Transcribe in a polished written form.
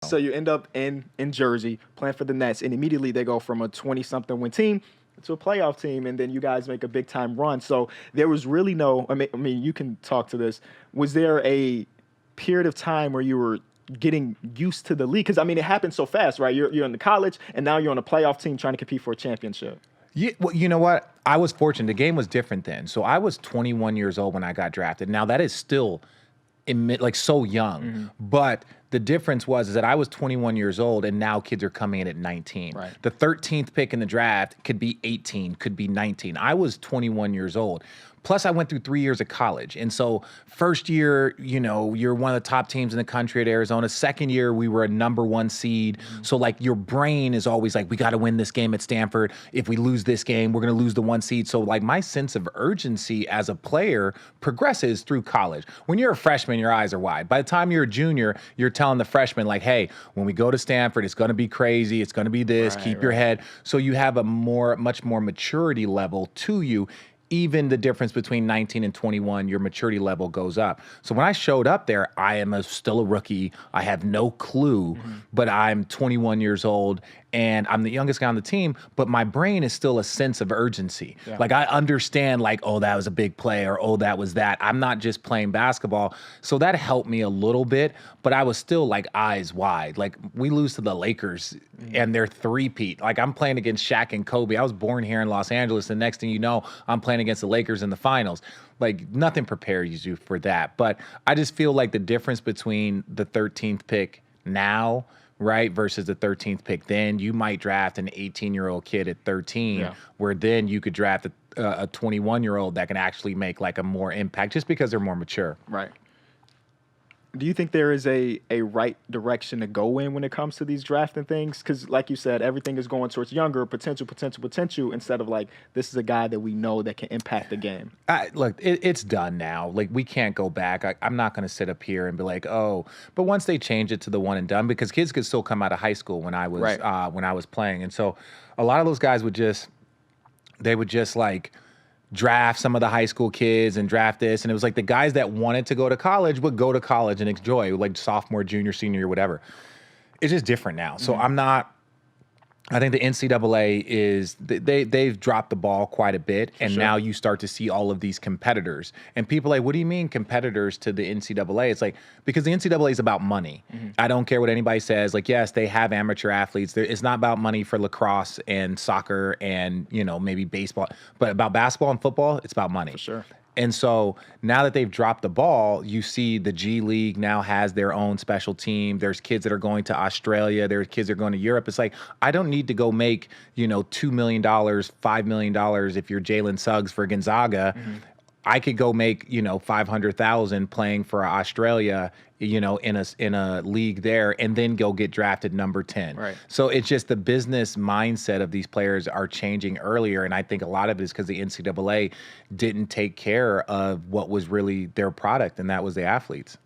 So you end up in Jersey playing for the Nets, and immediately they go from a 20-something win team to a playoff team, and then you guys make a big time run. So there was really no. I mean, you can talk to this. Was there a period of time where you were getting used to the league? Because I mean, it happened so fast, right? You're in the college, and now you're on a playoff team trying to compete for a championship. Yeah, well, you know what? I was fortunate. The game was different then. So I was 21 years old when I got drafted. Now that is still like so young, but the difference was is that I was 21 years old and now kids are coming in at 19. Right. The 13th pick in the draft could be 18, could be 19. I was 21 years old. Plus, I went through 3 years of college. And so first year, you're one of the top teams in the country at Arizona. Second year, we were a #1 seed. So like your brain is always like, we got to win this game at Stanford. If we lose this game, we're going to lose the 1 seed. So like my sense of urgency as a player progresses through college. When you're a freshman, your eyes are wide. By the time you're a junior, you're telling the freshmen like, hey, when we go to Stanford, it's going to be crazy. It's going to be this. Keep your head. So you have a much more maturity level to you. Even the difference between 19 and 21, your maturity level goes up. So when I showed up there, I am still a rookie. I have no clue, but I'm 21 years old and I'm the youngest guy on the team, but my brain is still a sense of urgency. Yeah. Like I understand like, oh, that was a big play or, oh, that was that. I'm not just playing basketball. So that helped me a little bit, but I was still like eyes wide. Like we lose to the Lakers and they're three-peat. Like I'm playing against Shaq and Kobe. I was born here in Los Angeles. The next thing you know, I'm playing against the Lakers in the finals. Like nothing prepares you for that. But I just feel like the difference between the 13th pick now, right, versus the 13th pick then, you might draft an 18-year-old kid at 13, where then you could draft a 21-year-old that can actually make like a more impact just because they're more mature. Right. Do you think there is a right direction to go in when it comes to these drafting things? Because like you said, everything is going towards younger, potential, instead of like, this is a guy that we know that can impact the game. Look, it's done now. Like, we can't go back. I'm not going to sit up here and be like, oh, but once they change it to the one and done, because kids could still come out of high school when I was playing. And so a lot of those guys would just like draft some of the high school kids and draft this. And it was like the guys that wanted to go to college would go to college and enjoy, like sophomore, junior, senior, whatever. It's just different now. So I think the NCAA they've dropped the ball quite a bit, and now you start to see all of these competitors. And people are like, what do you mean competitors to the NCAA? It's like, because the NCAA is about money. I don't care what anybody says. Like, yes, they have amateur athletes. It's not about money for lacrosse and soccer and, maybe baseball. But about basketball and football, it's about money. For sure. And so now that they've dropped the ball, you see the G League now has their own special team. There's kids that are going to Australia. There's kids that are going to Europe. It's like, I don't need to go make, $2 million, $5 million if you're Jalen Suggs for Gonzaga. I could go make, $500,000 playing for Australia, in a league there, and then go get drafted number 10. Right. So it's just the business mindset of these players are changing earlier. And I think a lot of it is because the NCAA didn't take care of what was really their product, and that was the athletes.